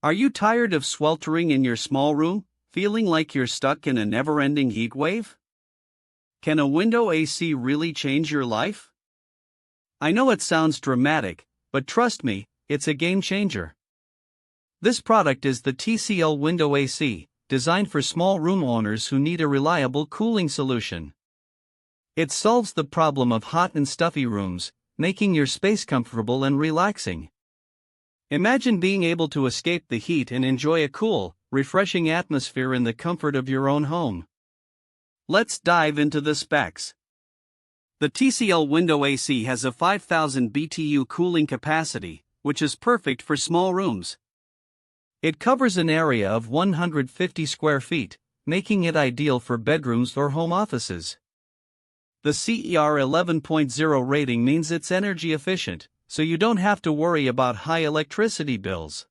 Are you tired of sweltering in your small room, feeling like you're stuck in a never-ending heat wave? Can a window AC really change your life? I know it sounds dramatic, but trust me, it's a game changer. This product is the TCL Window AC, designed for small room owners who need a reliable cooling solution. It solves the problem of hot and stuffy rooms, making your space comfortable and relaxing. Imagine being able to escape the heat and enjoy a cool, refreshing atmosphere in the comfort of your own home. Let's dive into the specs. The TCL Window AC has a 5000 BTU cooling capacity, which is perfect for small rooms. It covers an area of 150 square feet, making it ideal for bedrooms or home offices. The CER 11.0 rating means it's energy efficient, so you don't have to worry about high electricity bills.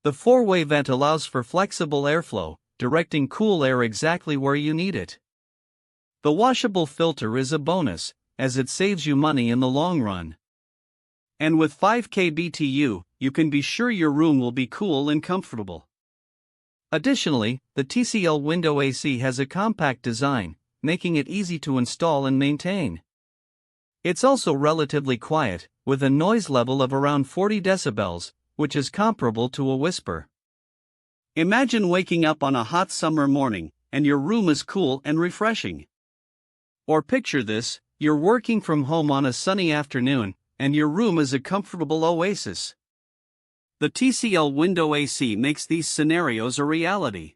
The four-way vent allows for flexible airflow, directing cool air exactly where you need it. The washable filter is a bonus, as it saves you money in the long run. And with 5K BTU, you can be sure your room will be cool and comfortable. Additionally, the TCL Window AC has a compact design, making it easy to install and maintain. It's also relatively quiet, with a noise level of around 40 decibels, which is comparable to a whisper. Imagine waking up on a hot summer morning, and your room is cool and refreshing. Or picture this, you're working from home on a sunny afternoon, and your room is a comfortable oasis. The TCL Window AC makes these scenarios a reality.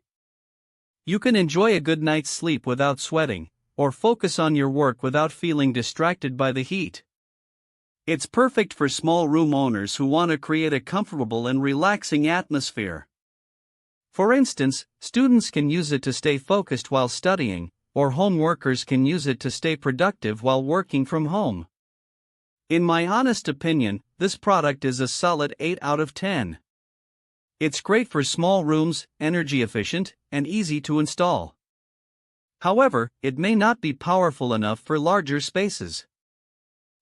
You can enjoy a good night's sleep without sweating, or focus on your work without feeling distracted by the heat. It's perfect for small room owners who want to create a comfortable and relaxing atmosphere. For instance, students can use it to stay focused while studying, or home workers can use it to stay productive while working from home. In my honest opinion, this product is a solid 8 out of 10. It's great for small rooms, energy efficient, and easy to install. However, it may not be powerful enough for larger spaces.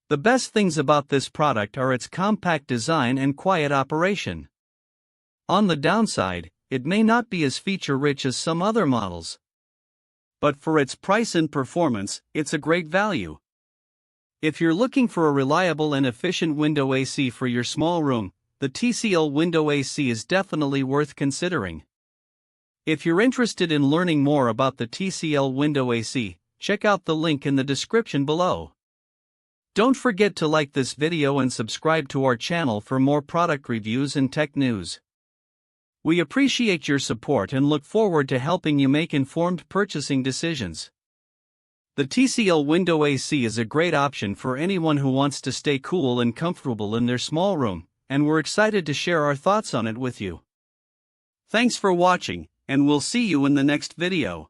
The best things about this product are its compact design and quiet operation. On the downside, it may not be as feature-rich as some other models. But for its price and performance, it's a great value. If you're looking for a reliable and efficient window AC for your small room, the TCL Window AC is definitely worth considering. If you're interested in learning more about the TCL Window AC, check out the link in the description below. Don't forget to like this video and subscribe to our channel for more product reviews and tech news. We appreciate your support and look forward to helping you make informed purchasing decisions. The TCL Window AC is a great option for anyone who wants to stay cool and comfortable in their small room, and we're excited to share our thoughts on it with you. Thanks for watching, and we'll see you in the next video.